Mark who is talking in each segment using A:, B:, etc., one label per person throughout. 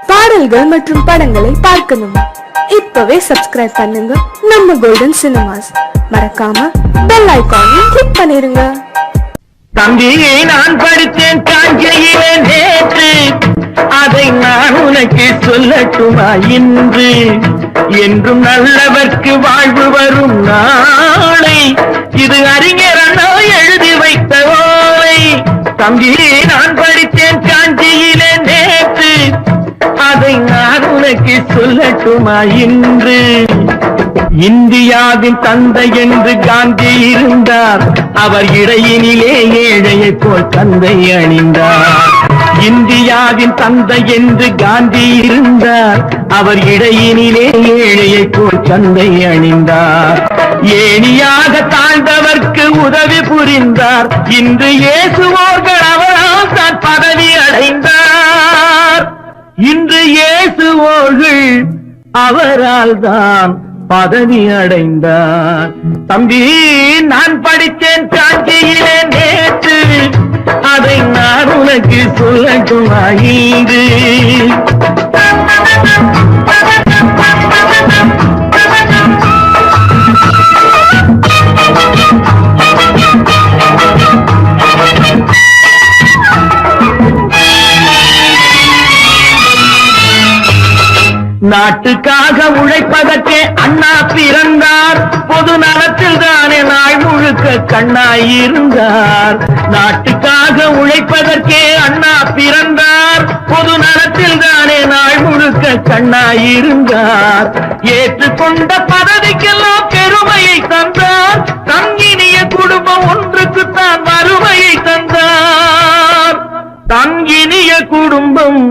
A: பாடல்கள் மற்றும் படங்களை பார்க்கணுமா? இப்பவே சப்ஸ்கிரைப் பண்ணுங்க நம்ம கோல்டன் சினிமாஸ். மறக்காம பெல் ஐகானையும் கிளிக் பண்ணிருங்க.
B: தம்பியை நான் படித்தேன் காஞ்சியிலே நேற்று, அதை நான் உனக்கு சொல்லட்டுமா இன்று? என்றும் நல்லவர்க்கு வாழ்வு வரும் நாளை, இது அறிஞர் அண்ணா எழுதி வைத்த ஓலை. தம்பியை நான் படித்தேன் காஞ்சியிலே நேற்று, அதை நான் உனக்கு சொல்லட்டுமா இன்று? இந்தியாவின் தந்தை என்று காந்தி இருந்தார், அவர் இடையினிலே ஏழையை போல் தந்தை அணிந்தார். இந்தியாவின் தந்தை என்று காந்தி இருந்தார், அவர் இடையினிலே ஏழையை போல் தந்தை அணிந்தார். ஏணியாக தாழ்ந்தவர்க்கு உதவி புரிந்தார், இன்று இயேசுவோர்கள் அவரால் தான் பதவி அடைந்தார். இன்று இயேசுவோர்கள் அவரால் தான் பதவி அடைந்தார். தம்பி நான் படித்தேன் காஞ்சியிலே நேற்று, அதை நான் உனக்கு சொல்லட்டுமா இன்று? நாட்டுக்காக உழைப்பதற்கே அண்ணா பிறந்தார், பொது நலத்தில் தானே நாள் முழுக்க கண்ணாயிருந்தார். நாட்டுக்காக உழைப்பதற்கே அண்ணா பிறந்தார், பொது நலத்தில் தானே நாள் முழுக்க கண்ணாயிருந்தார். ஏற்றுக்கொண்ட பதவிக்கெல்லாம் பெருமையை தந்தார், தங்கினிய குடும்பம் ஒன்றுக்குத்தான் வறுமையை தந்தார். தங்கினிய குடும்பம்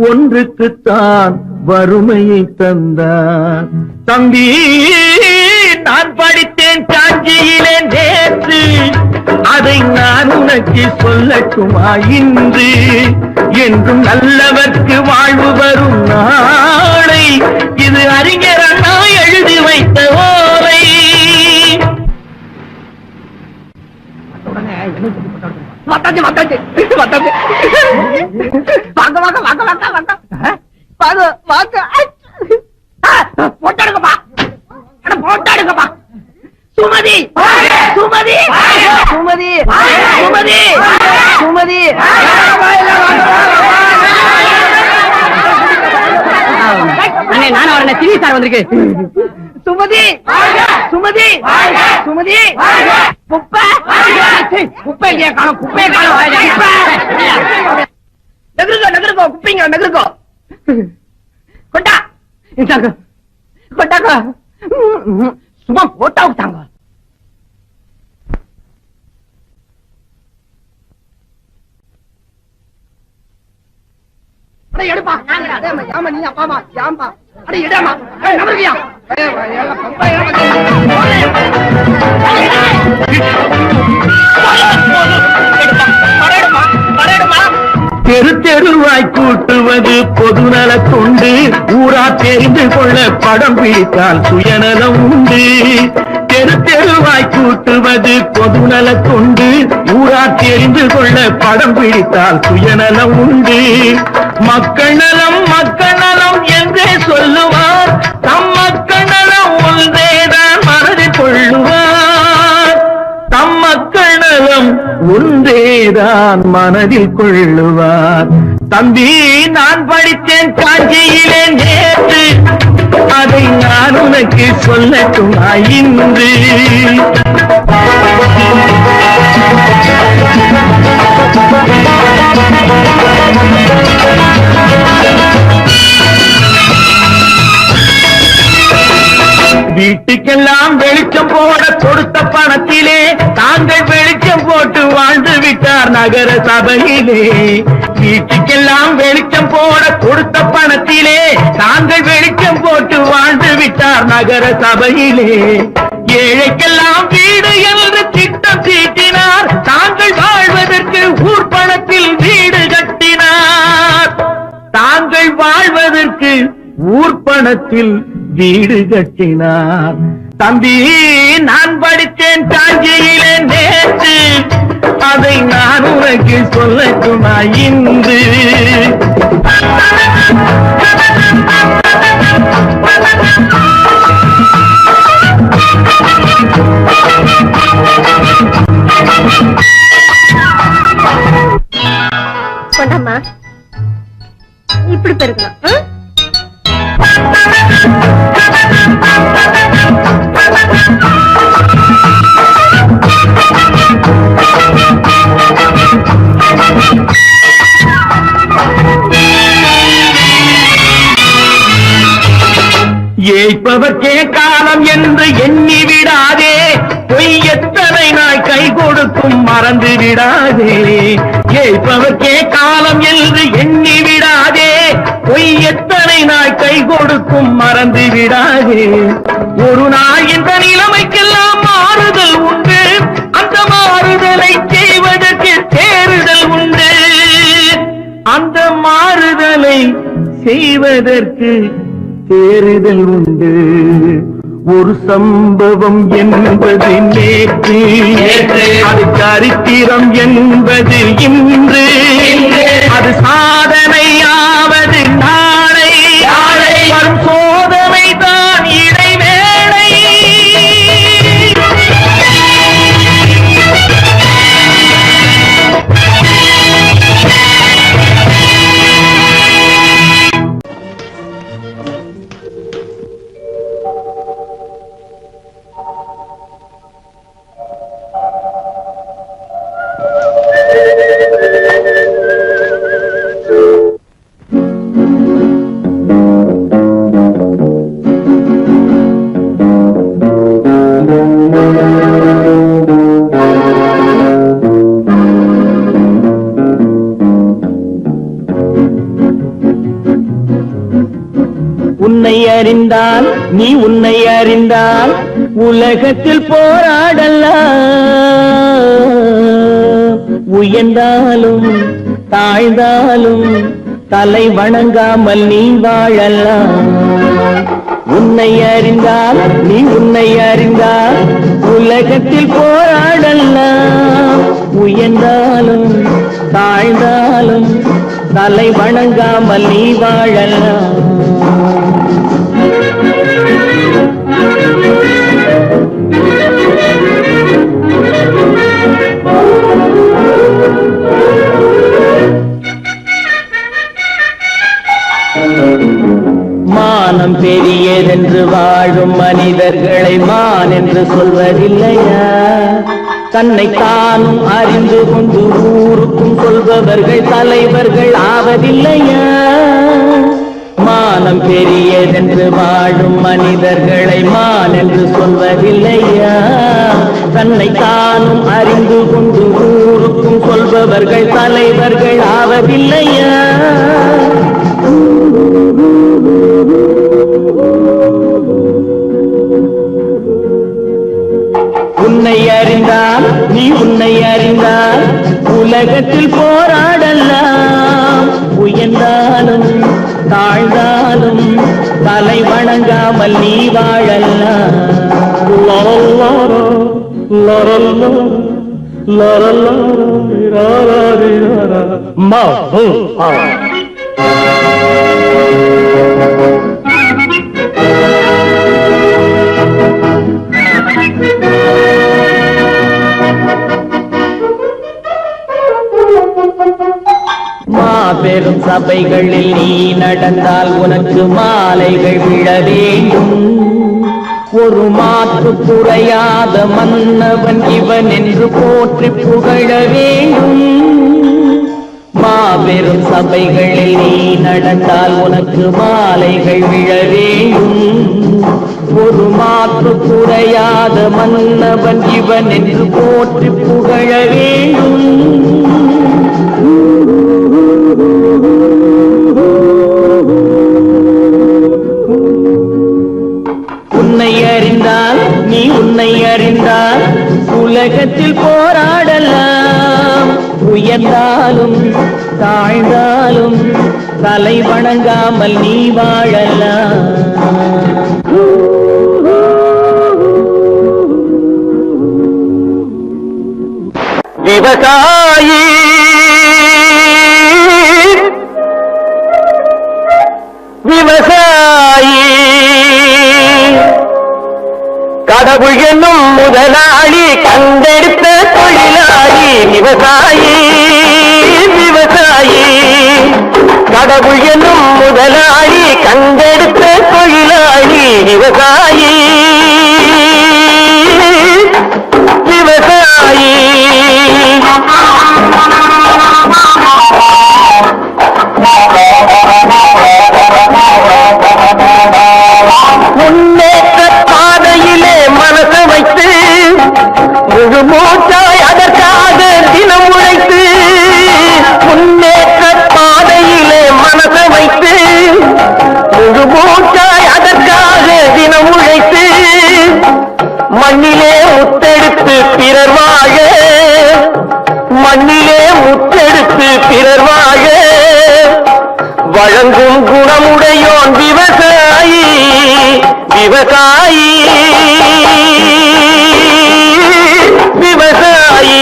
B: ஒன்றுக்குத்தான் வறுமையை தந்தார். தம்பி நான் படித்தேன் காஞ்சியிலே நேற்று, அதை நான் உனக்கு சொல்லட்டுமா இன்று? என்றும் நல்லவர்க்கு வாழ்வு வரும் நாளை, இது அறிஞர் அண்ணா எழுதி வைத்த ஓலை. வாங்க வாங்க வாங்க வாங்க வாங்க போட்டாடுங்கப்பா, போட்டாடுங்கப்பா. சுமதி சுமதி சுமதி சுமதி சுமதி நானும் வரேன். டிவி சார் வந்திருக்கு. சுமதி சுமதி சுமதி குப்பை குப்பை காணும், குப்பையை காணும். நகருக்கோ நகருக்கோ குப்பைங்க நகருக்கோ. கொண்டா கொண்டாங்க, சும்மா போட்டா விட்டாங்க. எடுப்பா ஆமா, நீ அப்பாமா யாம்பா அட இடமா நகருக்கியா தெரு தெருவாய் கூட்டுவது பொதுநல தொண்டு, ஊரா தெரிந்து கொள்ள படம் பிடித்தால் சுயநலம் உண்டு. தெரு தெருவாய் கூட்டுவது பொதுநல தொண்டு, ஊரா தெரிந்து கொள்ள படம் பிடித்தால் சுயநலம் உண்டு. மக்கள் நலம் என்றே சொல்லுவார், தம் மக்கள் நலம் ஒன்றேதான் மனதில் கொள்ளுவார். தம் மக்கள் நலம் ஒன்றேதான் மனதில் கொள்ளுவார். தம்பி நான் படித்தேன் காஞ்சியிலே நேற்று, அதை நான் உனக்கு சொல்லட்டுமா இன்று? வீட்டுக்கெல்லாம் வெளிச்சம் போட கொடுத்த பணத்திலே தாங்கள் வெளிச்சம் போட்டு வாழ்ந்து விட்டார் நகர சபையிலே. வீட்டுக்கெல்லாம் வெளிச்சம் போட கொடுத்த பணத்திலே தாங்கள் வெளிச்சம் போட்டு வாழ்ந்து விட்டார் நகர சபையிலே. ஏழைக்கெல்லாம் வீடு என்று திட்டம் தீட்டினார், தாங்கள் வாழ்வதற்கு ஊர் பணத்தில் வீடு கட்டினார். தாங்கள் வாழ்வதற்கு ஊர் பணத்தில் வீடு கட்டினார். தம்பி நான் படித்தேன் காஞ்சியிலே நேற்று, அதை நான் உனக்கு சொல்லட்டுமா இன்று?
C: கொண்டாமா இப்படி பெருக்கலாம்.
D: ஏய்ப்பவர்க்கே காலம் என்று எண்ணி விடாதே, பொய் எத்தனை நாய் கை கொடுக்கும் மறந்து விடாதே. ஏய்ப்பவர்க்கே காலம் என்று எண்ணி விடாதே, பொய் எத்தனை நாய் கை கொடுக்கும் மறந்து விடாதே. ஒரு நாள் இந்த நிலைமைக்கெல்லாம் மாறுதல் உண்டு, அந்த மாறுதலை செய்வதற்கு தேறுதல் உண்டு. அந்த மாறுதலை செய்வதற்கு தேறுதல் உண்டு. ஒரு சம்பவம் என்பது நேற்று, அது சரித்திரம் என்பது இன்று, அது சாதனையாவது நாளை. வரும் சோதனை தான் இடைவேளை. உன்னை அறிந்தால் நீ உன்னை அறிந்தால் உலகத்தில் போராடலாம். உயர்ந்தாலும் தாழ்ந்தாலும் தலை வணங்காமல் நீ வாழலாம். உன்னை அறிந்தால் நீ உன்னை அறிந்தால் உலகத்தில் போராடலாம். உயர்ந்தாலும் தாழ்ந்தாலும் தலை வணங்காமல் நீ வாழலாம். மானம் பெரியதென்று வாழும் மனிதர்களை மான் என்று சொல்வதில்லையா? தன்னை தானும் அறிந்து கொண்டு ஊருக்கும் சொல்பவர்கள் தலைவர்கள் ஆவதில்லையா? மானம் பெரியதென்று வாழும் மனிதர்களை மான் என்று சொல்வதில்லையா? தன்னை தானும் அறிந்து கொண்டு ஊருக்கும் சொல்பவர்கள் தலைவர்கள் ஆவதில்லையா? உன்னை அறிந்தால் நீ உன்னை அறிந்தால் உலகத்தில் போராடலாம். உயர்ந்தாலும் தாழ்ந்தாலும் தலை வணங்காமல் நீ வாழலாம். மாபெரும் சபைகளில் நீ நடந்தால் உனக்கு மாலைகள் விழ வேண்டும். ஒரு மாற்று குறையாத மன்னவன் இவன் என்று போற்றி புகழ வேண்டும். மாபெரும் சபைகளில் நீ நடந்தால் உனக்கு மாலைகள் விழ வேண்டும். ஒரு மாற்று குறையாத மன்னவன் இவன் என்று போற்றி புகழ வேண்டும். உன்னை அறிந்தால் நீ உன்னை அறிந்தால் உலகத்தில் போராடலாம். உயர்ந்தாலும் தாழ்ந்தாலும் தலை வணங்காமல் நீ வாழலாம். விவசாயி விவசாயி. கடவுள் என்னும் முதலாளி கண்டெடுத்த தொழிலாளி விவசாயி. விவசாயி கடவுள் என்னும் முதலாளி கண்டெடுத்த தொழிலாளி விவசாயி. விவசாயி முன்னேற்ற பாதையிலே மனசு வைத்து முழு மூச்சாய் அதற்காக தினம் உழைத்து. முன்னேற்ற பாதையிலே மனசு வைத்து முழு மூச்சாய் அதற்காக தினம் உழைத்து. மண்ணிலே முத்தெடுத்து பிறர் வாழ. மண்ணிலே முத்தெடுத்து பிறர் வாழ வழங்கும் குணமுடையோன் விவசாயி. விவசாயி விவசாயி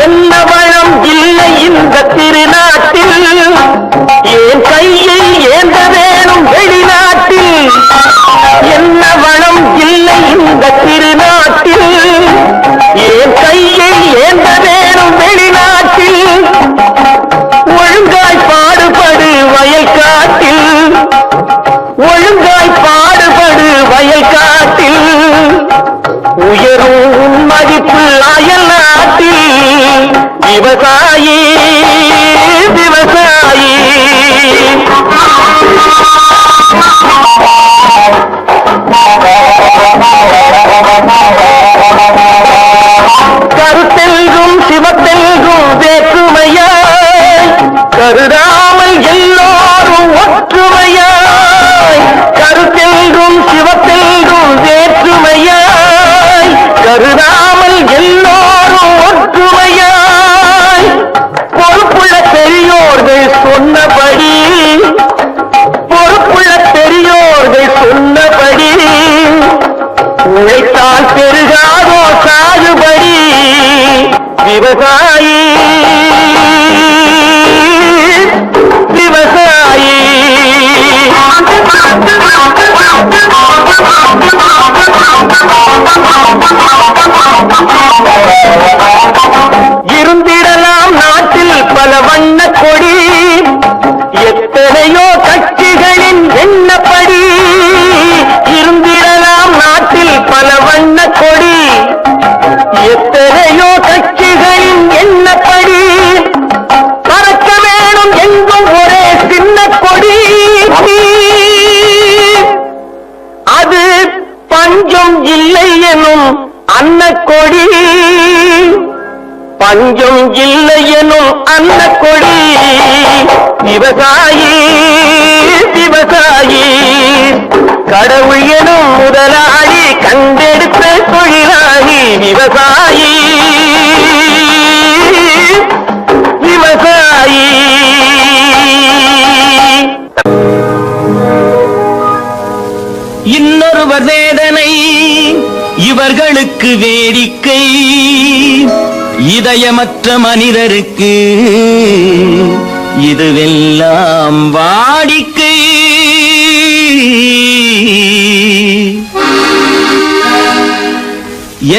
D: என்ன வளம் இல்லை இந்த திருநாட்டில். என் கையை ஏந்த வேணும் வெளிநாட்டில். என்ன வளம் இல்லை இந்த திருநாட்டில். என் கையை ஏந்த வேணும் வெளிநாட்டில். ஒழுங்காய் பாடுபடு வயல் காட்டில். ஒழுங்காய் பாடுபடு வயல் காட்டில். உயரும் உன் மதிப்பு அயல் நாட்டில். விவசாயி விவசாயி கருத்தெல்கும் சிவத்தெல்கும் வேற்றுமையாய் கருதாமல் எல்லோரும் ஒற்றுமையாய். கருத்தெல்கும் சிவத்தெல்கும் வேற்றுமையாய் கருதாமல் எல்லோரும் ஒற்றுமையாய். பொறுப்புள்ள பெரியோர்கள் சொன்னபடி. பொறுப்புள்ள பெரியோர்கள் சொன்னபடி. உழைத்தால் பெருகாதோ சாகுபடி. விவசாயி விவசாயி இருந்திடலாம் நாட்டில் பல வண்ண கொடி. எத்தனையோ கட்சிகளின் எண்ணப்படி. இருந்திடலாம் நாட்டில் பல வண்ண கொடி. எத்தனையோ கட்சிகளின் எண்ணப்படி. பறக்க வேணும் எங்கும் ஒரே சின்ன கொடி. அது பஞ்சம் இல்லை எனும் அன்னக்கொடி. பஞ்சம் இல்லை எனும் அன்னக்கொடி. விவசாயி விவசாயி கடவுள் எனும் முதலாளி கண்டெடுத்த தொழிலாளி. விவசாயி விவசாயி இன்னொருவர் வேதனை இவர்களுக்கு வேடிக்கை. இதயமற்ற மனிதருக்கு இதுவெல்லாம் வாடிக்கை.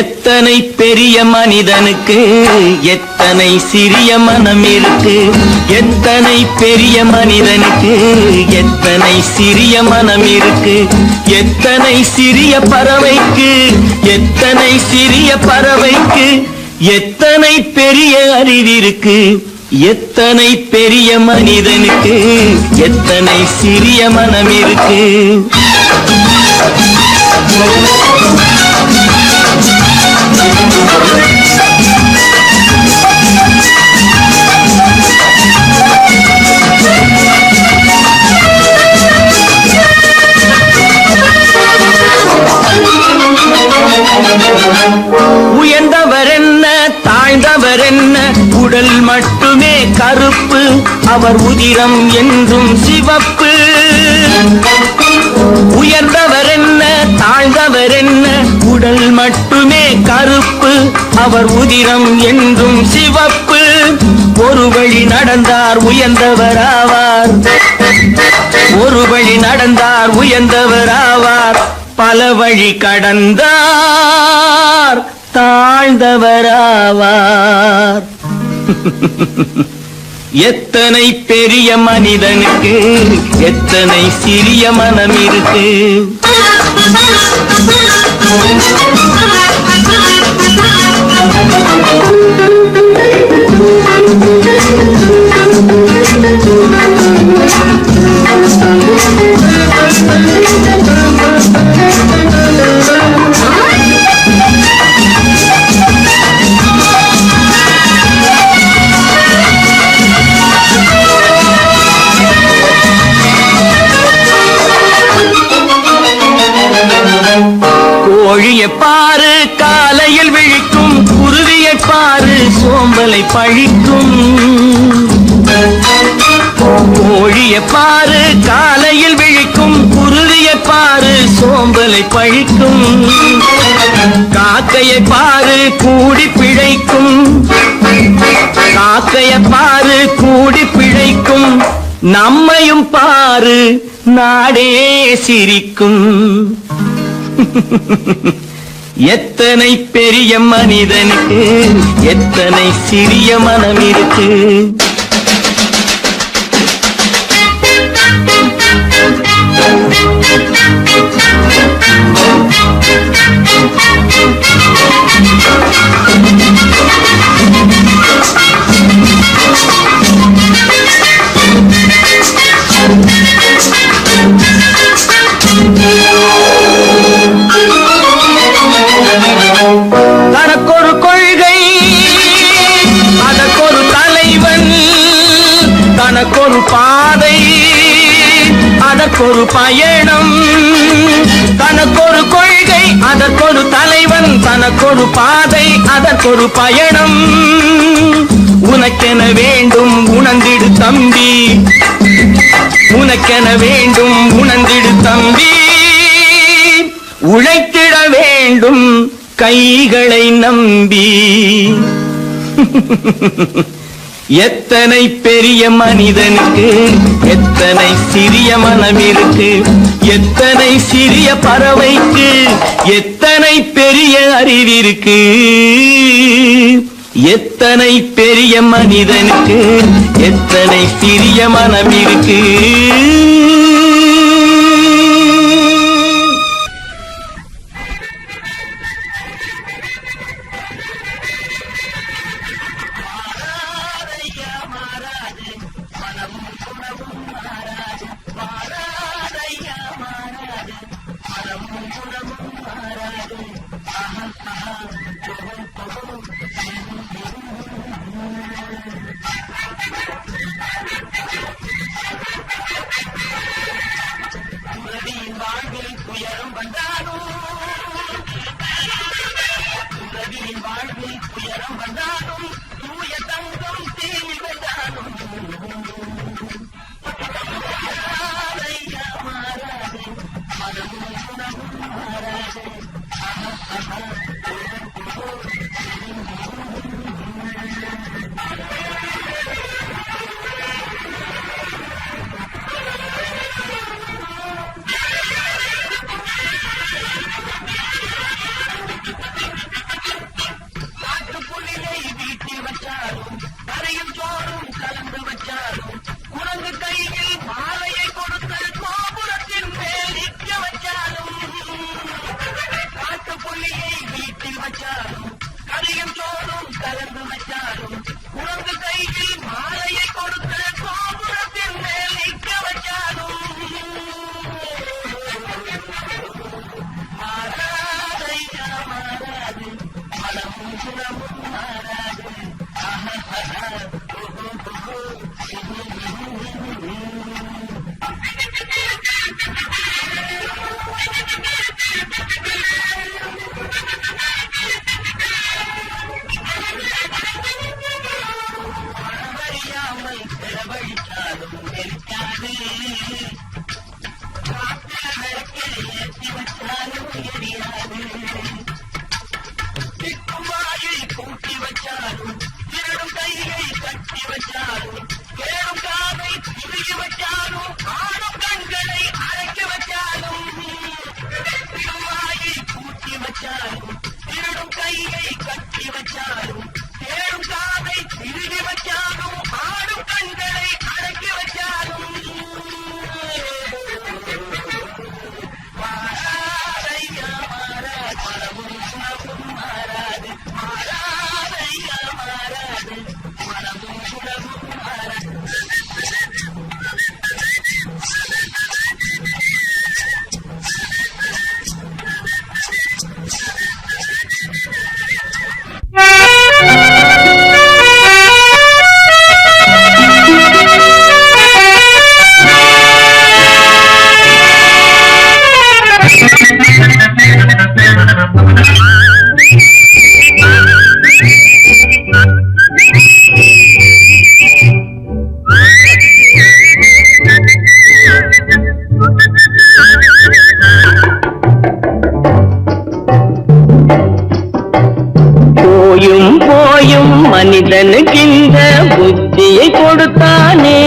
D: எத்தனை பெரிய மனிதனுக்கு எத்தனை சிறிய மனம் இருக்கு. எத்தனை பெரிய மனிதனுக்கு எத்தனை சிறிய மனம் இருக்கு. எத்தனை சிறிய பறவைக்கு எத்தனை சிறிய பறவைக்கு எத்தனை பெரிய அறிவிருக்கு. எத்தனை பெரிய மனிதனுக்கு எத்தனை சிறிய மனம் இருக்கு. உயர்ந்தவர் என்ன தாழ்ந்தவர் என்ன உடல் மட்டுமே கருப்பு. அவர் உதிரம் என்றும் சிவப்பு. உயர்ந்தவர் என்ன தாழ்ந்தவர் என்ன, உடல் மட்டுமே கருப்பு, அவர் உதிரம் என்றும் சிவப்பு. ஒரு வழி நடந்தார் உயர்ந்தவராவார், ஒரு வழி நடந்தார் உயர்ந்தவராவார். பல வழி கடந்தார் தாழ்ந்தவராவார். எத்தனை பெரிய மனிதனுக்கு எத்தனை சிறிய மனம் இருக்கு. கோழியை பாரு காலையில் விழிக்கும், குருவியை பாரு சோம்பலை பழிக்கும். கோழியை பாரு காலையில் விழிக்கும், குருவியை பாரு சோம்பலை பழிக்கும். காக்கையை பாரு கூடி பிழைக்கும், காக்கையை பாரு கூடி பிழைக்கும். நம்மையும் பாரு நாடே சிரிக்கும். எத்தனை பெரிய மனிதனுக்கு எத்தனை சிறிய மனம் இருக்கு. தனக்கொரு கொள்கை அதற்கொரு தலைவன், தனக்கொரு பாதை அதற்கொரு பயணம். தனக்கொரு கொள்கை அதற்கொரு தலைவன், தனக்கொரு பாதை அதற்கொரு பயணம். உனக்கென வேண்டும் உணர்ந்திடு தம்பி, உனக்கென வேண்டும் உணர்ந்திடு தம்பி. உழைத்திட வேண்டும் கைகளை நம்பி. எத்தனை பெரிய மனிதனுக்கு எத்தனை சிறிய மனம் இருக்கு. எத்தனை சிறிய பறவைக்கு எத்தனை பெரிய அறிவிருக்கு. எத்தனை பெரிய மனிதனுக்கு எத்தனை சிறிய மனம் இருக்கு. கட்டி வச்சாலும் தேடும் காதை திருகி வச்சாலும் ஆடும் கண்களை அரைக்க வச்சாலும் வாயை கூட்டி வச்சாலும் திருடும் கையை கட்டி வச்சாலும் தேடும் காதை திருகி வச்சாலும் ஆடும் கண்களை அரைக்க வச்சாலும் மாறாதையா மாறாது மனமும் சுணமும் மாறாது மாறாதையா மாறாது மனமும் சுணமும் மாறாது போயும் போயும் மனிதனுக்கு இந்த புத்தியை கொடுத்தானே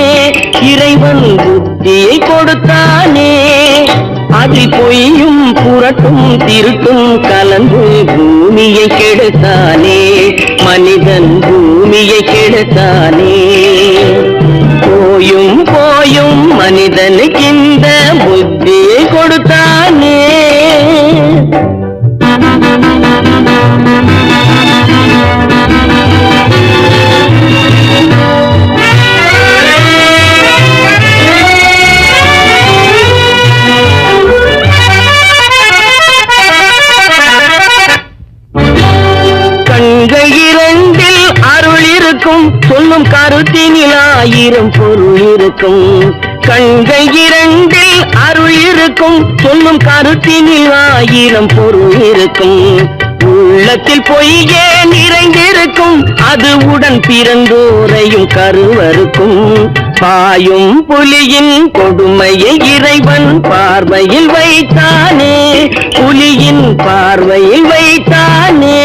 D: இறைவன் புத்தியை கொடுத்தானே அதில் பொய்யும் புரட்டும் திருட்டும் கலந்து பூமியை கெடுத்தானே மனிதன் பூமியை கெடுத்தானே போயும் போயும் மனிதனுக்கு இந்த புத்தியை கொடுத்தானே கண்கள் இரண்டில் அருள் இருக்கும் சொல்லும் கருத்தினில் ஆயிரம் பொருள் இருக்கும் கண்கள் இரண்டில் அருள் இருக்கும் சொல்லும் கருத்தினில் ஆயிரம் பொருள் இருக்கும் உள்ளத்தில் பொய்யே நிறைந்திருக்கும் அது உடன் பிறந்தோரையும் கருவருக்கும் பாயும் புலியின் கொடுமையை இறைவன் பார்வையில் வைத்தானே புலியின் பார்வையில் வைத்தானே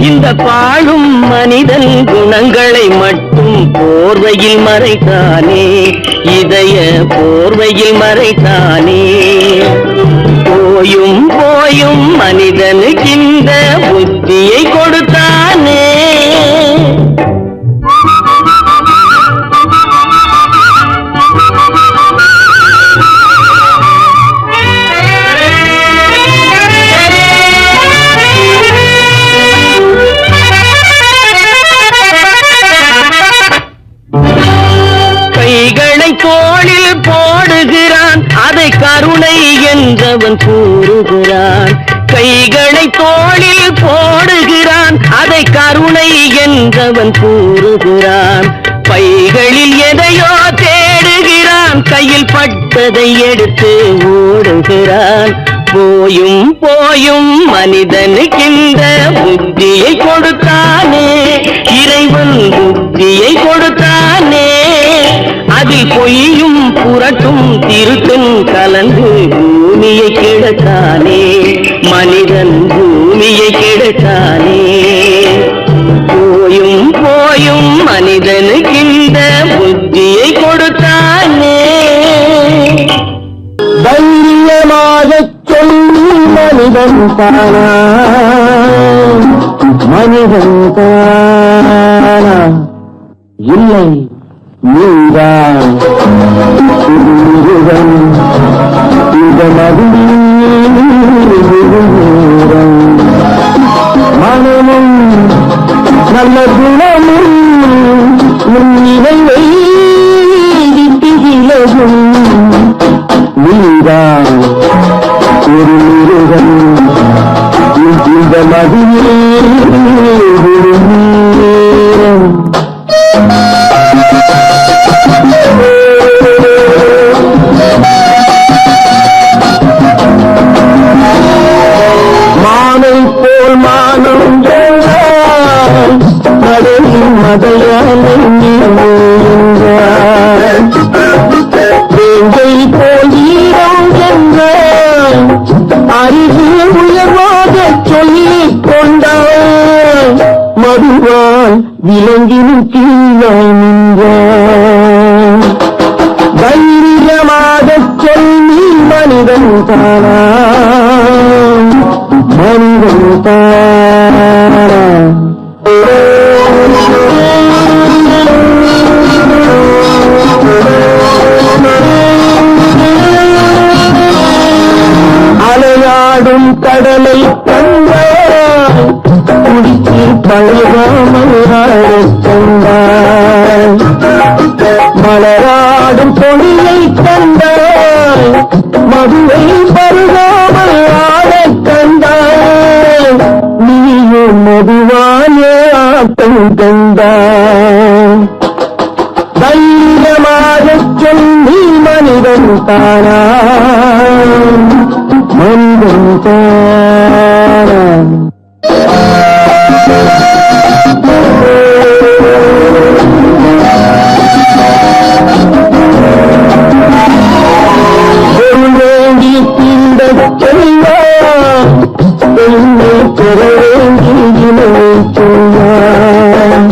D: இந்த பாழும் மனிதன் குணங்களை மட்டும் போர்வையில் மறைத்தானே இதய போர்வையில் மறைத்தானே போயும் போயும் மனிதனுக்கு இந்த புத்தியை கொடுத்தானே கைகளை தோளில் போடுகிறான் அதை கருணை என்றவன் கூறுகிறான் கைகளை தோளில் போடுகிறான் அதை கருணை என்றவன் கூறுகிறான் பைகளில் எதையோ தேடுகிறான் கையில் பட்டதை எடுத்து ஓடுகிறான் போயும் போயும் மனிதனுக்கு இந்த புத்தியை கொடுத்தானே இறைவன் புத்தியை கொடுத்தானே அதில் பொய்யும் புரட்டும் திருட்டும் கலந்து பூமியை கெடுத்தானே மனிதன் பூமியை கெடுத்தானே போயும் போயும் மனிதனுக்கு இந்த புத்தியை கொடுத்தானே தைரியமாகச் சொல்லி மனிதன் தானா மனிதன் தானா இல்லை நீதான் மிருகம் இந்த மதியம் மனமும் நல்ல குணமும் நினைவை விலகும் நீதான் ஒரு மிருகம் இந்த மதியம் மானை போல் மானம் கடலின் மதையானை வேங்கை போல் ஈரம் என்றான் அறிவு உயர்வாக சொல்லிக் கொண்டான் மதுவால்
E: விலங்கினும் கீழாய் நின்றான். தைரியமாகச் சொல் நீ மனிதன் தானா, மனிதன் தானா. அலையாடும் கடலை கண்டாய், குடித்து பழகாமல் ஆடக் கண்டாய். மலராடும் பொழியை கண்டாய், மதுவை பருகாமல் ஆடக் கண்டாய். நீயும் மதுவான ஆட்டம் கண்டாய். தைரியமாகச் சொல் நீ மனிதன் தானா, மனிதன் தானா. பொருள் வேண்டி தீண்டச் செல்வான், பெண்ணை பெற வேண்டி இணையை சொல்வான்.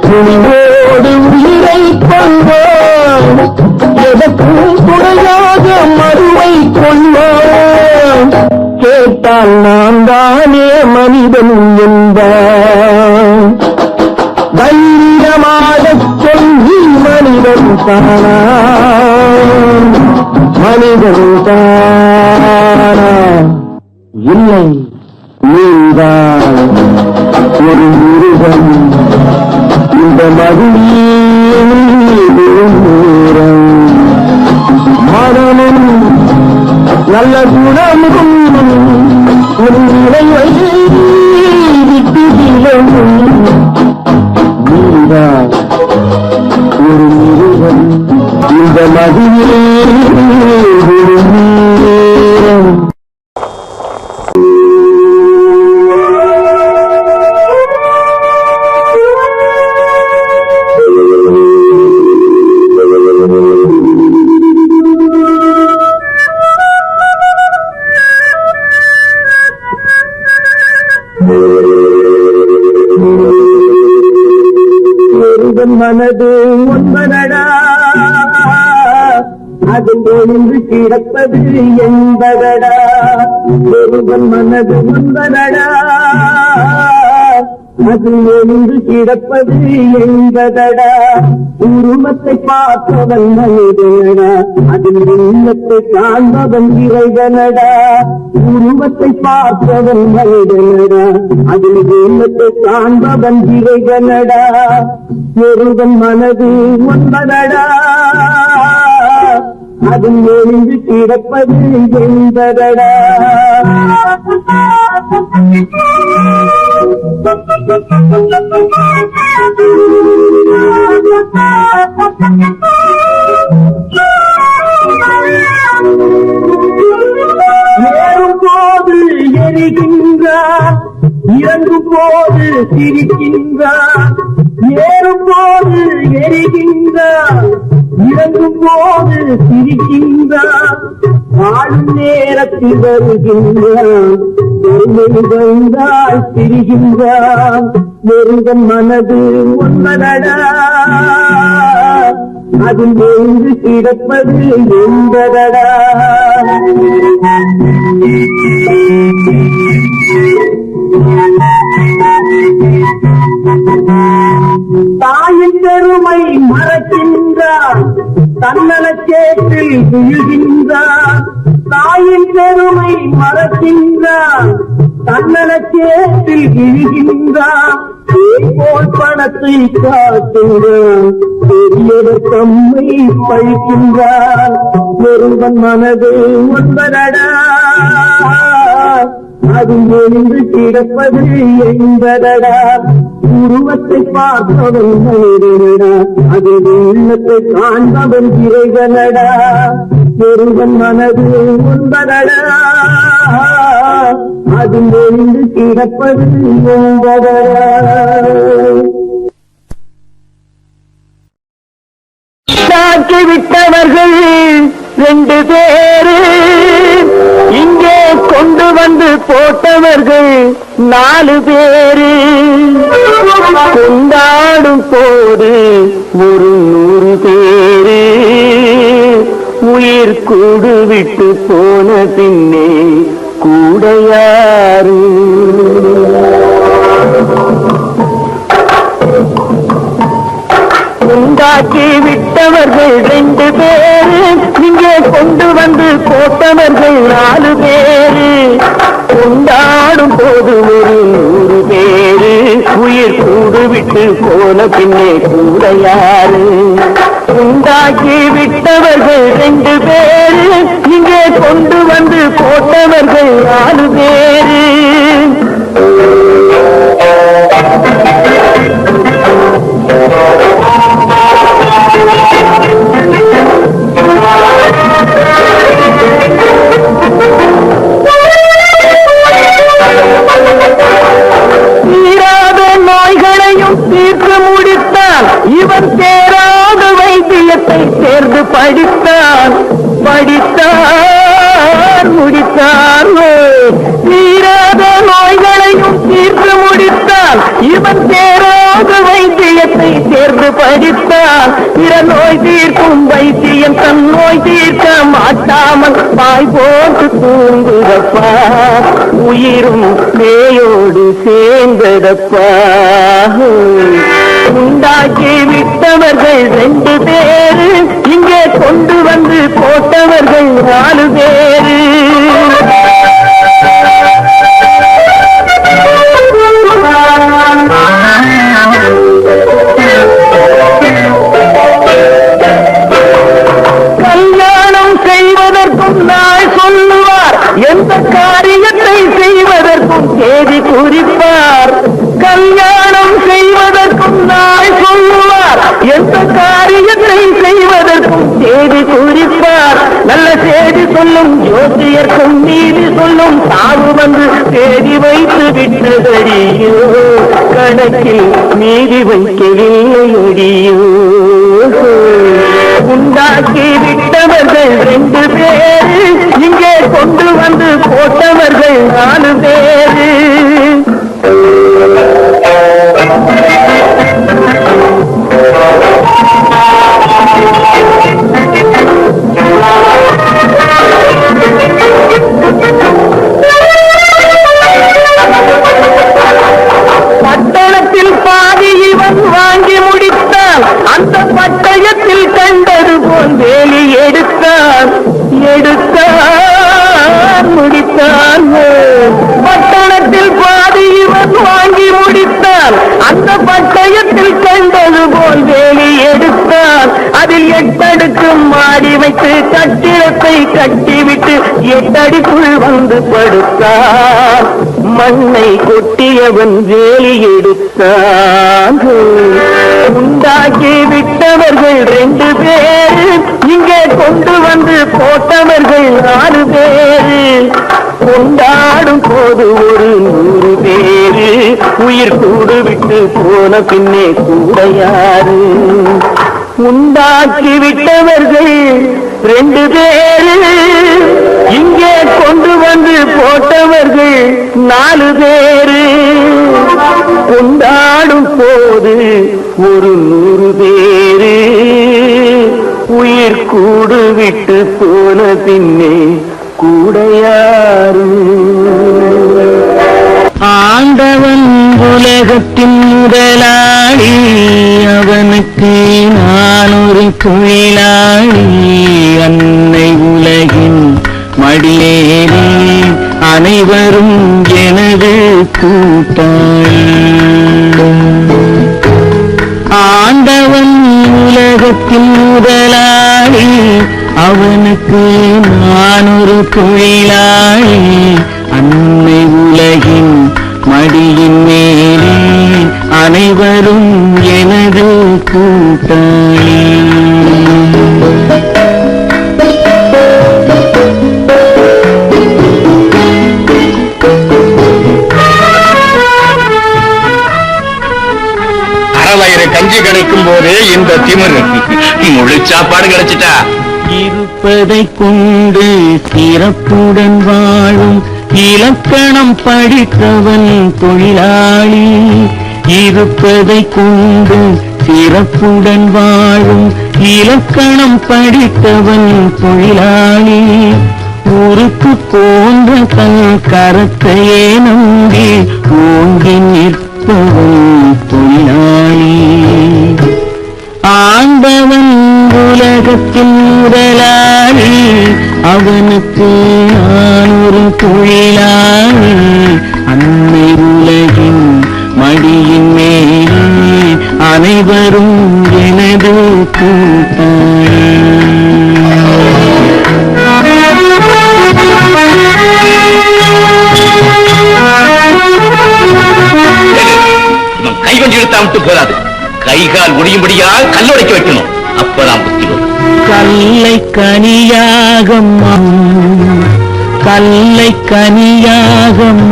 E: துணிவோடு உயிரை கொள்வான், எதற்கும் துணையாக மறுவை கொள்வான். கேட்டால் நான் தானே மனிதன் என்பான். தைரியமாகச் சொல் நீ மனிதன் தானா, மனிதன் தானா. இல்லை, நீதான் ஒரு மிருகம். இந்த மகிழ்ச்சியில் மனமும் நல்ல குணமும் ஒரு நிலையை விட்டு விலகும். நீதான் ஒரு மிருகம். இந்த மகிழ்ச்சியில் மனது ஒன்பதடா, அது ஒன்று கிடப்பது என்பதடா. ஒருவன் மனது ஒன்பதடா, அது ஒன்று கிடப்பது என்பதடா. உருவத்தை பார்ப்பவன் மனிதனடா, அதில் உள்ளத்தை காண்பவன் இறைவனடா. உருவத்தை பார்ப்பவன் மனிதனடா, அதில் உள்ளத்தை காண்பவன் இறைவனடா. ஒருவன் மனது ஒன்பதடா, அதில் ஒளிந்து கிடப்பது என்பதடா. ஏறும் போது எரிகின்றார், இறங்கும் போது சிரிக்கின்றார். ஏறும் போது எரிகின்றார், இறங்கும் போது சிரிக்கின்றார். வாழும் நேரத்தில் வருகின்றான், பொறுமை வந்தால் சிரிக்கின்றான். ஒருவன் மனது ஒன்பதடா, அதில் ஒன்று கிடப்பது என்பதடா. தாயின் பெருமை மறக்கின்றான், தன்னலச்சேற்றில் வீழ்கின்றான். தாயின் பெருமை மறக்கின்றான், தன்னலச்சேற்றில் வீழ்கின்றான். போல் பணத்தை காட்டுகிறான், பெரியவர் தம்மை பழிக்கின்றான். ஒருவன் மனது ஒன்பதடா, அது ஒன்று கிடப்பது என்பதடா. உருவத்தை பார்ப்பவன் மனிதனடா, அது உள்ளத்தை காண்பவன் இறைவனடா. ஒருவன் மனது ஒன்பதடா, அது ஒன்று கிடப்பது என்பதடா. விட்டவர்கள் 2 பேரு இங்கே கொண்டு வந்து போட்டவர்கள் 4 பேரு கொண்டாடும் போது ஒரு 100 பேரு உயிர் கூடு விட்டு போன பின்னே கூட யாரு உண்டாக்கி விட்டவர்கள் 2 பேரு இங்கே கொண்டு வந்து போட்டவர்கள் 4 பேரு கொண்டாடும் போது ஒரு 100 பேரு உயிர் கூடு விட்டு போன பின்னே கூட யாரு உண்டாக்கி விட்டவர்கள் 2 பேரு இங்கே கொண்டு வந்து போட்டவர்கள் 4 பேரு தீராத நோய்களையும் தீர்த்து முடித்தான் இவன் தேராத வைத்தியத்தை தேர்ந்து படித்தான் முடித்தான் தீராத நோய்களையும் தீர்த்து முடித்தான் இவன் தேராத வைத்தியத்தை தேர்ந்து படித்தான் பிற நோய் தீர்க்கும் வைத்தியம் தன் நோய் தீர்க்க மாட்டாமல் பாய் போட்டு தூங்குதப்பா உயிரும் மேயோடு சேர்ந்ததப்பா உண்டாக்கி விட்டவர்கள் 2 பேரு இங்கே கொண்டு வந்து போட்டவர்கள் 4 பேரு கல்யாணம் செய்வதற்கும் நாள் சொல்லுவார் எந்த காரியத்தை செய்வதற்கும் தேதி குறிப்பார் கல்யாணம் செய்வதற்கும் நாள் சொல்லுவார் எந்த காரியத்தை செய்வதற்கும் தேதி குறிப்பார் நல்ல செய்தி சொல்லும் ஜோதியர்க்கும் நீதி சொல்லும் சாவு வந்து தேதி வைத்து விட்டதடியோ கணக்கில் நீதி வைக்கவில்லையடியோ உண்டாக்கி விட்டவர்கள் 2 பேரு இங்கே கொண்டு வந்து போட்டவர்கள் 4 பேரு பட்டணத்தில் பாதி இவன் வாங்கி முடித்தான் அந்த பட்டயத்தில் கண்டது போல் வேலி எடுத்தான் முடித்தான் பட்டணத்தில் பாதி இவன் வாங்கி முடித்தான் அந்த பட்டயத்தில் கண்டது போல் வேலி எடுத்தான் அதில் 8 அடுக்கு மாடி வைத்து கட்டிடத்தை கட்டிவிட்டு 8 அடிக்குள் வந்து படுத்தான் மண்ணை கொட்டியவன் வேலி எடுத்தான் உண்டாக்கி விட்டவர்கள் 2 பேரு இங்கே கொண்டு வந்து போட்டவர்கள் 4 பேரு கொண்டாடும் போது ஒரு 100 பேரு உயிர் கூடு விட்டு போன பின்னே கூட யாரு உண்டாக்கி விட்டவர்கள் 2 பேரு இங்கே கொண்டு வந்து போட்டவர்கள் 4 பேரு கொண்டாடும் போது ஒரு 100 பேரு உயிர் கூடு விட்டு போன பின்னே கூட யாரு ஆண்டவன் உலகத்தின் முதலாளி அவனுக்கு நான் ஒரு தொழிலாளி அன்னை உலகின் மடியேறி அனைவரும் எனது கூட்டாளி ஆண்டவன் உலகத்தின் முதலாளி அவனுக்கு நான் ஒரு தொழிலாளி அன்னை உலகின் மடியின் மேலே அனைவரும் எனது கூட்டாளி
F: கஞ்சி கிடைக்கும் போதே இந்த திமிரு முழு சாப்பாடு கிடைச்சிட்டா
E: இருப்பதை கொண்டு சிறப்புடன் வாழும் இலக்கணம் படித்தவன் தொழிலாளி இருப்பதை கொண்டு சிறப்புடன் வாழும் இலக்கணம் படித்தவன் தொழிலாளி ஊருக்கு போன்ற தன் கரத்தையே நம்பி ஓங்கி நிற்பவன் தொழிலாளி ஆண்டவன் உலகத்தின் முதலாளி அவனுக்கு நான் ஒரு தொழிலாளி அன்னை உலகின் மடியின் மேலே அனைவரும் எனது கூட்டாளி
F: கை கொஞ்சம் இழுத்தா விட்டு போதாது கைகால் முடியும்படியாக கல்லுடைக்க வைக்கணும் அப்பதான் புத்தி வரும்
E: கல்லை கனியாக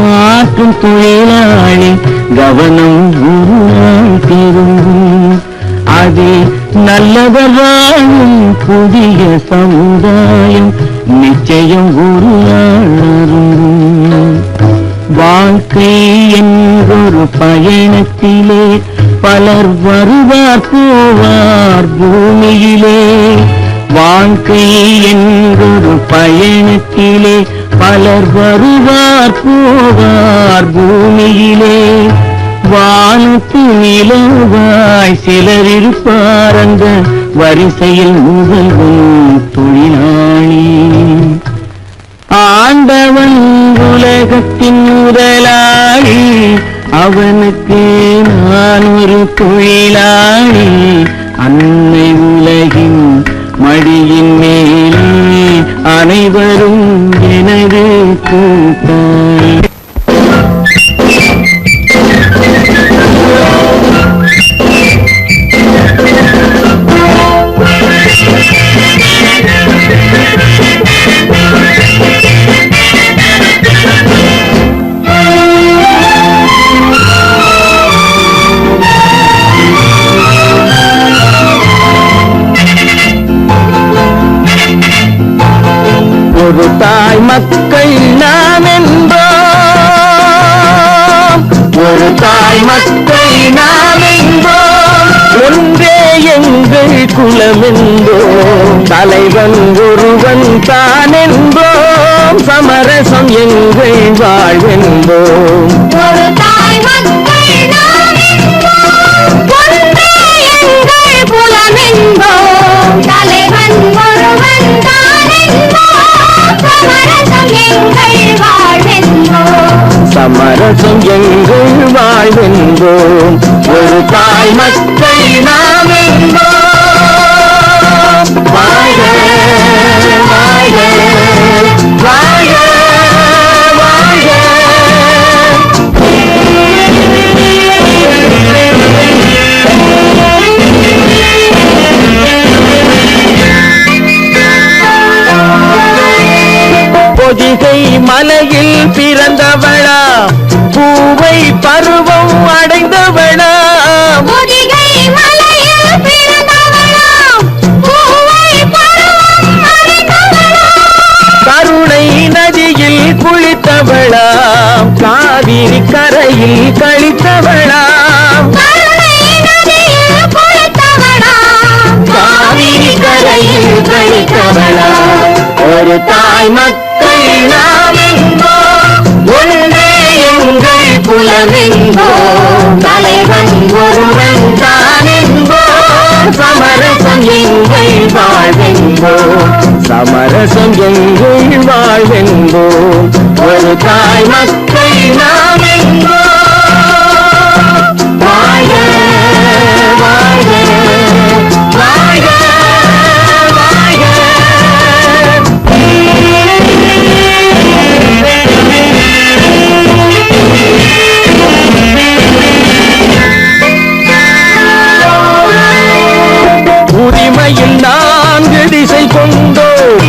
E: மாற்றும் தொழிலாளி கவனம் ஒரு நாள் திரும்பும் அது நல்லவர் வாழும் புதிய சமுதாயம் நிச்சயம் ஒரு நாள் அரும்பும் வாழ்க்கை என்றொரு பயணத்திலே பலர் வருவார் போவார் பூமியிலே வாழ்க்கை என்றொரு பயணத்திலே பலர் வருவார் போவார் பூமியிலே வானத்து நிலவாய் சிலர் இருப்பார் அந்த வரிசையில் முதல்வன் தொழிலாளி ஆண்டவன் உலகத்தின் முதலாளி அவனுக்கு நான் ஒரு தொழிலாளி அன்னை உலகின் மடியின் மேலே அனைவரும் எனது கூட்டாளி ஒரு தாய் மக்கள் நாம் என்போம் ஒரு தாய் மக்கள் நாம் என்போம் ஒன்றே எங்கள் குலம் என்போம் தலைவன் ஒருவன் தான் என்போம் சமரசம் எங்கள் வாழ்வென்போம்
C: ஒரு தாய் மக்கள் நாம் என்போம் ஒன்றே எங்கள் குலம் என்போம் தலைவன் ஒருவன் தான் என்போம் சமரசம் எங்கள் வாழ்வென்போம்
E: சமரசம் எங்கள் வாழ்வென்போம் ஒரு தாய் மக்கள் நாம் என்போம் வாழ்க வாழ்க வாழ்க வாழ்க பொதிகை மலையில் பிறந்தவளா பூவை பருவம் அடைந்தவளா
C: பொதிகை மலையில் பிறந்தவளாம் பூவை பருவம் அடைந்தவளாம்
E: கருணை நதியில் குளித்தவளா காவிரி கரையில் கழித்தவளா
C: கருணை நதியில் குளித்தவளாம்
E: காவிரி கரையில் கழித்தவளா ஒரு தாய் மக்கள் நாம் என்போம் ஒன்றே எங்கள் குலம் என்போம் தலைவன் ஒருவன் தான் என்போம் சமரசம் எங்கள் வாழ்வென்போம் சமரசம் எங்கள் வாழ்வென்போம் ஒரு தாய் மக்கள் நாம் என்போம் வாழ்க வாழ்க வாழ்க வாழ்க உரிமையில் 4 திசை கொண்டோம்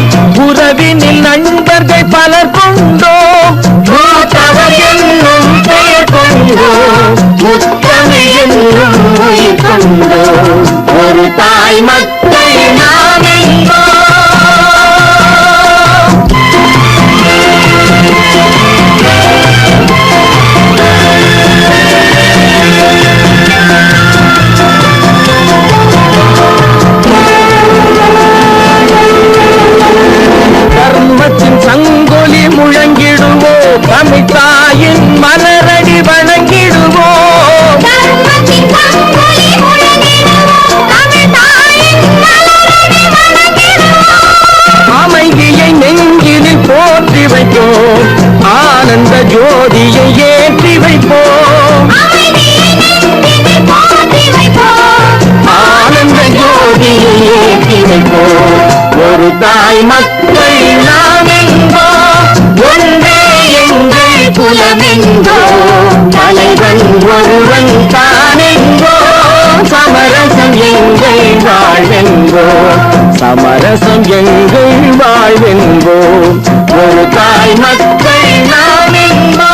E: உறவினில் நண்பர்கள் பலர் கொண்டோம் மூத்தவர் என்னும் பெயர் கொண்டோம் முத்தமிழ் என்னும் உயிர் கொண்டோம் ஒரு தாய் மக்கள் நாம் என்போம் ஒருவன் தானெங்கோ சமரசம் எங்கள் வாழ்வெங்கோ சமரசம் எங்கள் வாழ்வெங்கோ ஒரு தாய் மக்கள் நாம் எங்கோ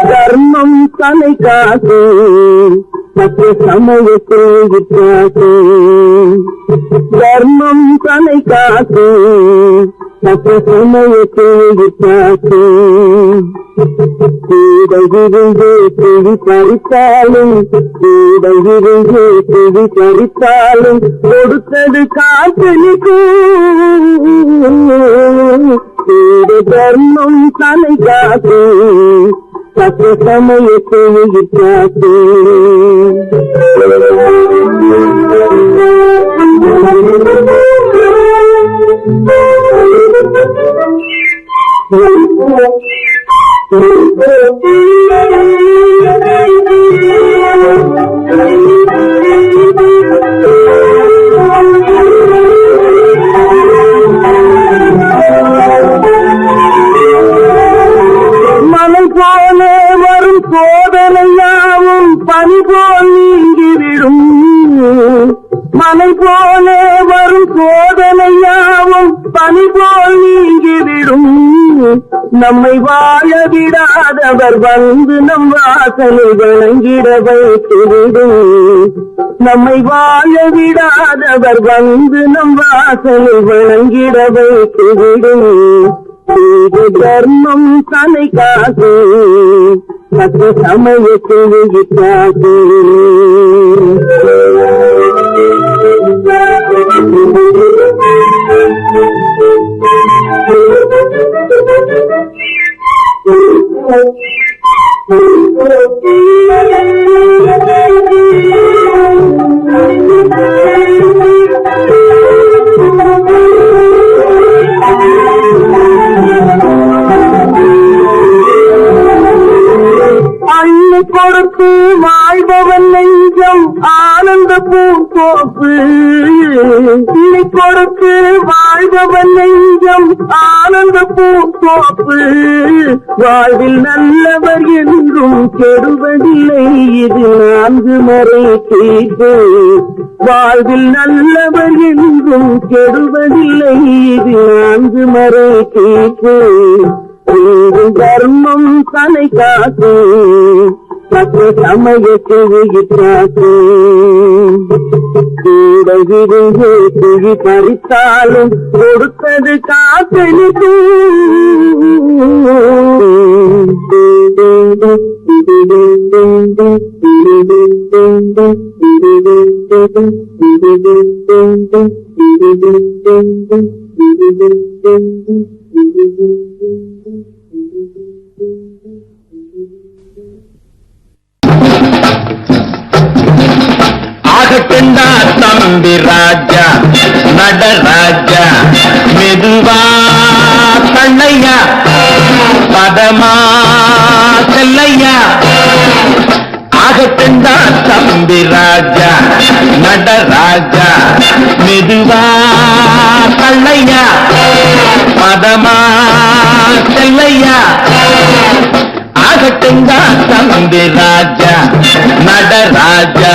E: தர்மம் தலை காத்து மற்ற சமயத்தில் விட்டாசு தர்மம் தலை காத்து மற்ற சமயத்தில் விட்டாசு கூடவிருந்து குடி பறித்தாலும் கூடவிருந்து குடி பறித்தாலும் கொடுத்தது காத்தலிக்கும் தர்மம் தலை காத்து மற்ற சமயத்தில் விட்டாசு மலை போல வரும் சோதனையாவும் பனி போல் நீங்கிவிடும் மலை போல வரும் சோதனையாவும் பனி போல் நீங்கிவிடும் நம்மை வாழ விடாதவர் வந்து நம் வாசலை வணங்கிட வைத்துவிடும் நம்மை வாழ விடாதவர் வந்து நம் வாசலை வணங்கிட வைத்துவிடும் தர்மம் தலை காசு மற்ற சமயத்தில் விட்டாசு அள்ளி கொடுத்து வாழ்பவன் நெஞ்சம் ஆனந்த பூங்கோப்பு அள்ளி கொடுத்து வாழ்பவன் நெஞ்சம் ஆனந்த பூங்கோப்பு வாழ்வில் நல்லவர் என்றும் கெடுவதில்லை இது 4 மறை தீர்ப்பு வாழ்வில் நல்லவர் என்றும் கெடுவதில்லை இது 4 மறை தீர்ப்பு தர்மம் தலை காத்து மற்ற சமயத்தில் விட்டாசு கூடவிருந்து குழி பறித்தாலும் கொடுத்தது
F: ஆகட்டுண்டா தம்பி ராஜா நடராஜா மெதுவா கண்ணையா பதமா செல்லையா ஆகட்டுண்டா தம்பி ராஜா நடராஜா மெதுவா கண்ணையா பதமா செல்லையா ஆகட்டுண்டா தம்பி ராஜா நடராஜா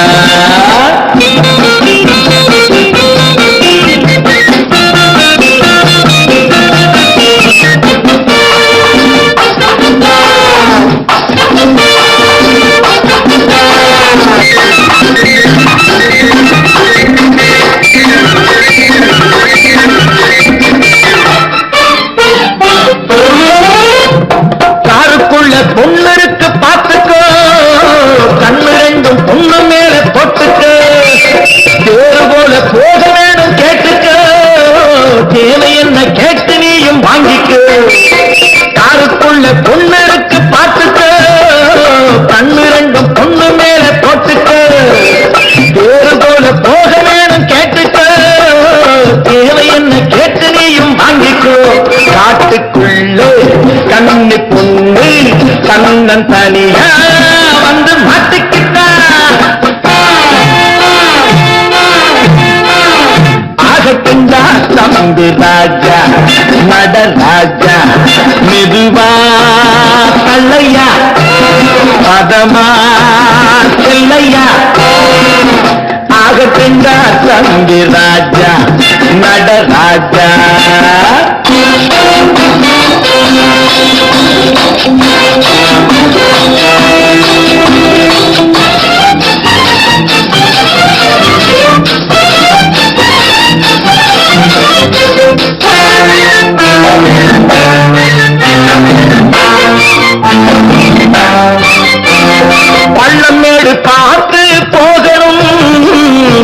F: காருக்குள்ள பொண்ணு இருக்கு பார்த்துக்கோ கண்ணு ரெண்டும் பொண்ணு மேல தொட்டுக்கோ தேறு போல போக வேணும் கேட்டுக்கோ தேவை என்ன கேட்டு நீயும் வாங்கிக்கோ காருக்குள்ள பொண்ணு இருக்கு பார்த்துக்கோ கண்ணு ரெண்டும் பொண்ணு மேல தொட்டுக்கோ தேறு போல போக வேணும் கேட்டுக்கோ தேவை என்ன கேட்டு நீயும் வாங்கிக்கோ காட்டுக்குள்ளே கண்ணு பொண்ணு கண்ணன் தனியா வந்து மாட்டிக்கிட்டா ஆகட்டுண்டா தம்பி ராஜா நடராஜா மெதுவா கல்லையா பதமா செல்லையா ஆகட்டுண்டா தம்பி ராஜா நடராஜா பள்ளமேடு பார்த்து போகணும்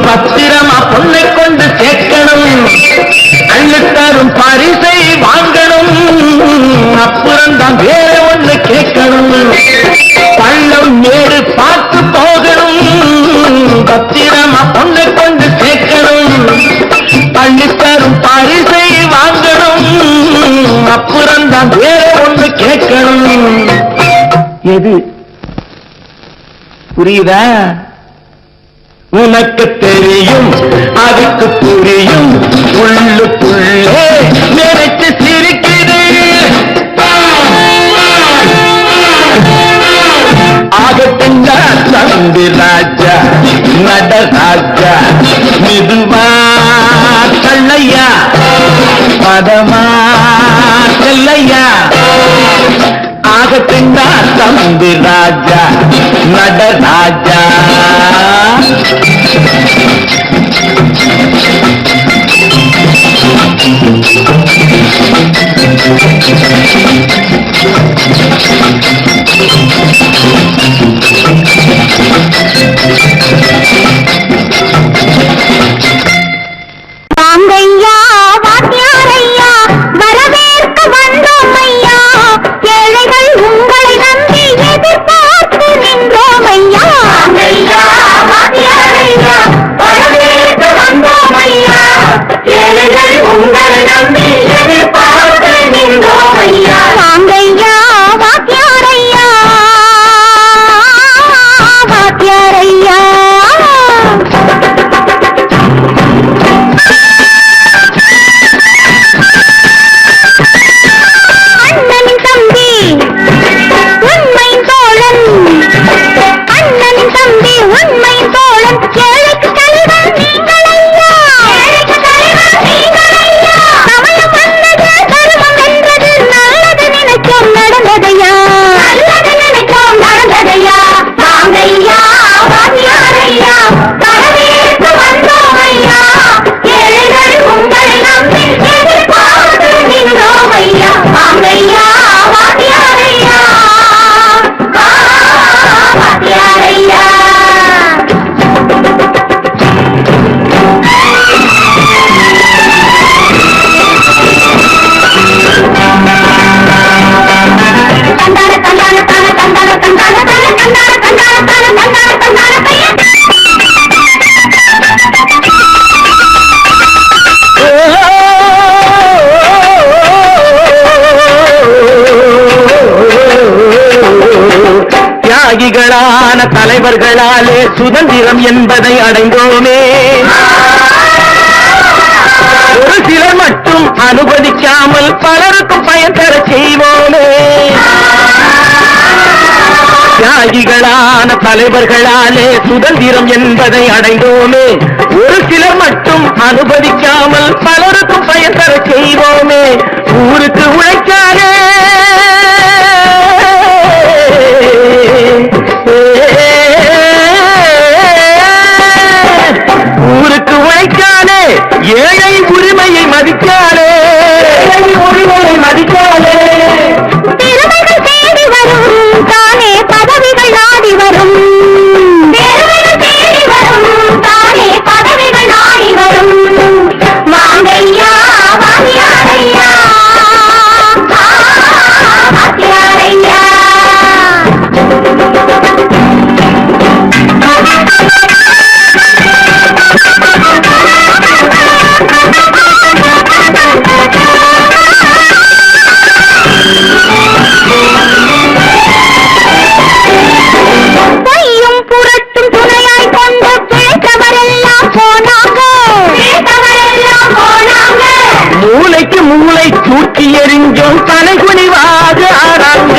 F: பத்திரமா பொண்ணை கொண்டு சேர்க்கணும் அள்ளித்தரும் பரிசை வாங்கணும் அப்புறம்தான் வேற ஒண்ணு கேட்கணும் பள்ளம் மேடு பார்த்து போகணும் பத்திரமா பொண்ணை கொண்டு சேர்க்கணும் அள்ளித்தரும் பரிசை வாங்கணும் அப்புறம்தான் வேற ஒண்ணு கேட்கணும் எது புரியுதா உனக்கு தெரியும் அதுக்கு புரியும் உள்ளுக்குள்ளே நினைச்சு சிரிக்குது ஆகட்டுண்டா தம்பி ராஜா நடராஜா மெதுவா கல்லையா பதமா செல்லையா ஆகட்டுண்டா தம்பி ராஜா நடராஜா
C: வாங்கையா வாத்தியாரையா வரவேற்க வந்தோம் ஐயா ஏழைகள் உங்களை நம்பி எதிர்பார்த்து நின்றோம் ஐயா வாங்கையா வாத்தியாரையா வரவேற்க வந்தோம் ஐயா ஏழைகள் உங்களை நம்பி எதிர்பார்த்து நின்றோம் ஐயா வாங்கையா வாத்தியாரையா வாத்தியாரையா அண்ணனின் தம்பி உண்மையின் தோழன் அண்ணனின் தம்பி உண்மையின் தோழன் ஏழைக்கு தலைவன் நீங்கள் ஐயா ஏழைக்கு தலைவன் நீங்கள் ஐயா தமிழ் மன்னது தர்மம் வென்றது நல்லது நினைச்சோம் நடந்ததையா நல்லது நினைச்சோம் நடந்ததையா வாங்கையா வாத்தியாரையா வரவேற்று வந்தோம் ஐயா ஏழைகள் உங்களை நம்பி எதிர்பார்த்து நின்றோம் ஐயா வாங்கையா வாத்தியாரையா வாத்தியாரையா தந்தான தந்தான தான தந்தான தந்தான தான தந்தான தந்தான தான தந்தான தந்தான பையன்
F: தியாகிகளான தலைவர்களாலே சுதந்திரம் என்பதை அடைந்தோமே ஒரு சிலர் மட்டும் அனுமதிக்காமல் பலருக்கும் பயன் தர செய்வோமே தியாகிகளான தலைவர்களாலே சுதந்திரம் என்பதை அடைந்தோமே ஒரு சிலர் மட்டும் அனுமதிக்காமல் பலருக்கும் பயன் தர செய்வோமே ஊருக்கு உழைக்காதே ஊருக்கு உழைக்காதே ஏழை உரிமையை மதிக்காதே உரிமையை மதிக்காதே
C: பெருமைகள் தேடி வரும் தானே பதவிகள் நாடி வரும் பெருமைகள் தேடி வரும் தானே பதவிகள் நாடி வரும் வாங்கையா வாத்தியாரையா வாத்தியாரையா
E: மூளைக்கு மூளை தூக்கி எறிஞ்சும் தலைகுனிவாக ஆனாங்க.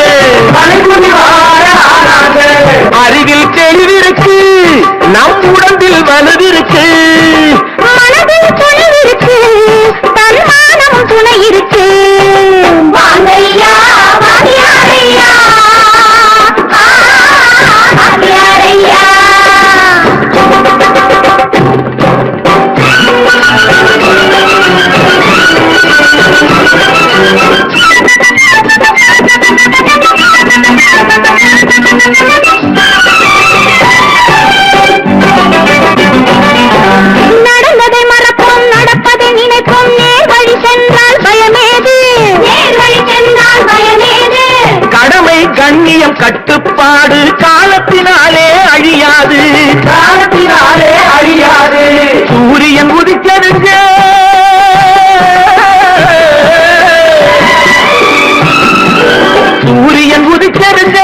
E: அறிவில் தெளிவிருக்கு, நம் உடம்பில் வலுவிருக்கு,
C: மனதில் துணிவிருக்கு, தன்மானமும் துணை இருக்கு. வாங்கையா வாங்கியாரையா, வாங்கியாரையா. நடந்ததை மறப்போம், நடப்பதை நினைப்போம், நேர் வழி சென்றால் பயமேது, நேர் வழி சென்றால் பயமேது.
E: கடமை கண்ணியம் கட்டுப்பாடு காலத்தினாலே அழியாது, காலத்தினாலே அழியாது. சூரியன் உதிச்சதுங்க, சூரியன் உதிச்சதுங்க,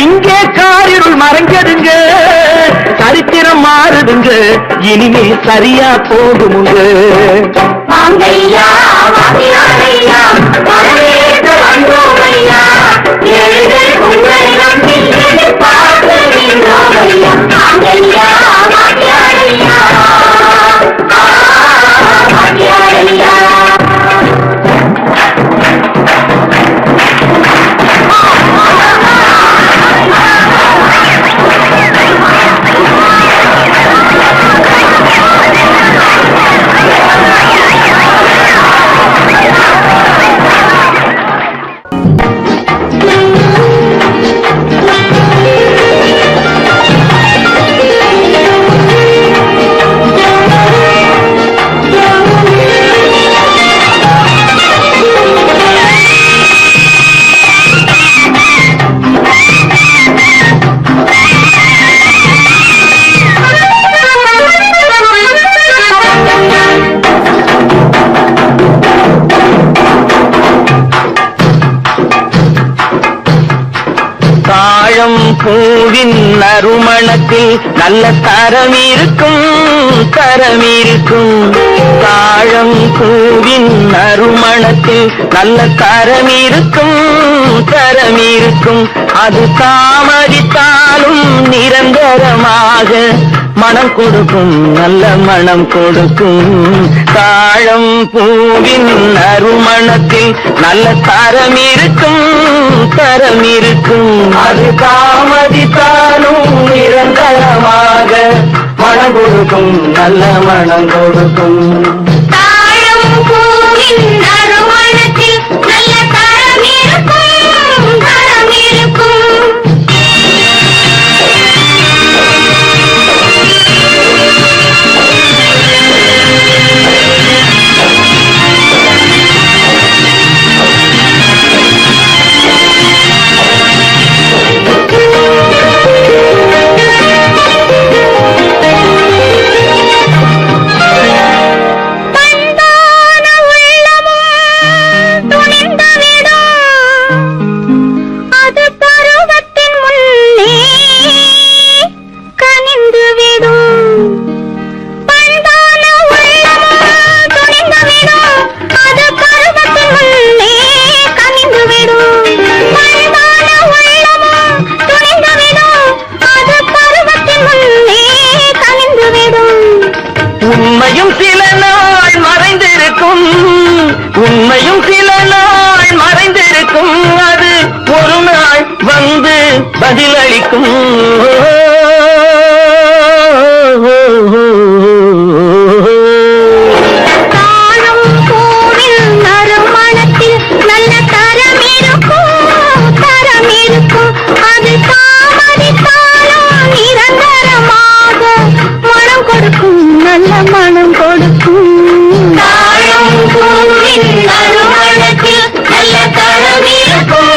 E: இங்கே காரிருள் மறைஞ்சதுங்க. சரித்திரம் மாறுதுங்க, இனிமே சரியா போகுமுங்க.
C: வாங்கையா வாங்கியாரையா, வரவேற்க வந்தோமையா, ஏழைகள் உங்களை நம்பி பார்த்து நின்றோமையா. வாங்கையா வாங்கியாரையா, வாங்கியாரையா.
E: தாழம் பூவின் நறுமணத்தில் நல்ல தரம் இருக்கும், தரம் இருக்கும். தாழம் பூவின் நறுமணத்தில் நல்ல தரம் இருக்கும், தரம் இருக்கும். அது தாமதித்தாலும் நிரந்தரமாக மனம் கொடுக்கும், நல்ல மனம் கொடுக்கும். தாழம் பூவின் நறுமணத்தில் நல்ல தரம் இருக்கும், தரம் இருக்கும். அது தாமதித்தாலும் நிரந்தரமாக மனம் கொடுக்கும், நல்ல மனம் கொடுக்கும்.
C: தாழம் பூவின் நறுமணத்தில் நல்ல தரம் இருக்கும், தரம் இருக்கும். பண்பான உள்ளமும் துணிந்துவிடும், அது பருவத்தின் முன்னே கனிந்துவிடும். பண்பான உள்ளமும் துணிந்துவிடும், அது பருவத்தின் முன்னே கனிந்துவிடும். பண்பான உள்ளமும் துணிந்துவிடும், அது பருவத்தின் முன்னே கனிந்துவிடும்.
E: உண்மையும் சில நாள் மறைந்திருக்கும், உண்மையும் சில நாள் மறைந்திருக்கும். அது ஒரு நாள் வந்து பதிலளிக்கும்.
C: தாழம் பூவின் நறுமணத்தில் நல்ல தரம் இருக்கும், தரம் இருக்கும். அது தாமதித்தாலும் நிரந்தரமாக மனம் கொடுக்கும், நல்ல மனம் கொடுக்கும். தாழம் பூவின் நறுமணத்தில் நல்ல தரம் இருக்கும்,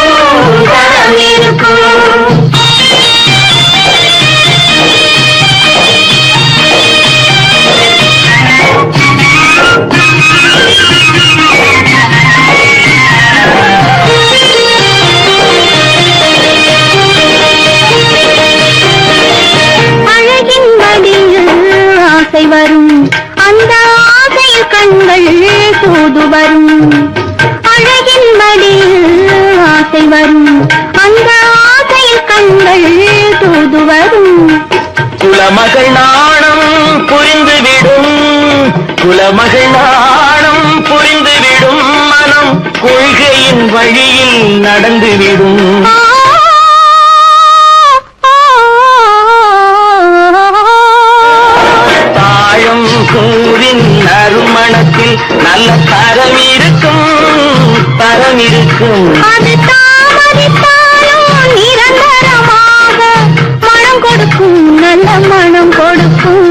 C: தரம் இருக்கும்.
D: குலமகள் நாணம் புரிந்துவிடும், குலமகள் நாணம் புரிந்துவிடும், மனம் கொள்கையின் வழியில் நடந்துவிடும். தாழம் பூவின் நறுமணத்தில் நல்ல தரம் இருக்கும், தரம் இருக்கும்.
C: அது தாமதித்தாலும் நிரந்தரமாக மனம் கொடுக்கும், நல்ல மனம் கொடுக்கும்.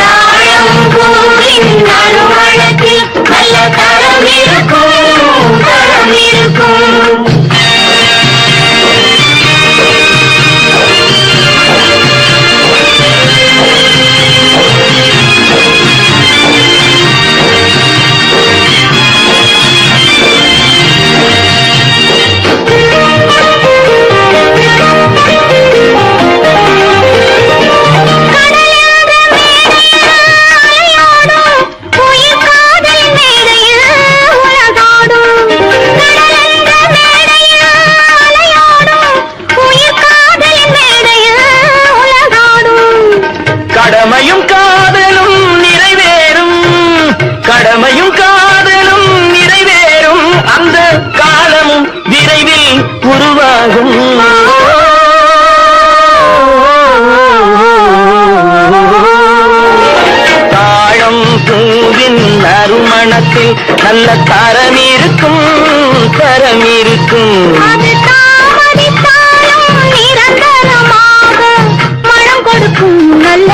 C: தாழம் பூவின் நறுமணத்தில் நல்ல தரம் இருக்கும், தரம் இருக்கும்.
D: கடமையும் காதலும் நிறைவேறும், கடமையும் காதலும் நிறைவேறும், அந்த காலமும் விரைவில் உருவாகும். தாழம் பூவின் நறுமணத்தில் நல்ல தரம் இருக்கும், தரம் இருக்கும்.
C: அது தாமதித்தாலும் நிரந்தரமாக மனம் கொடுக்கும், நல்ல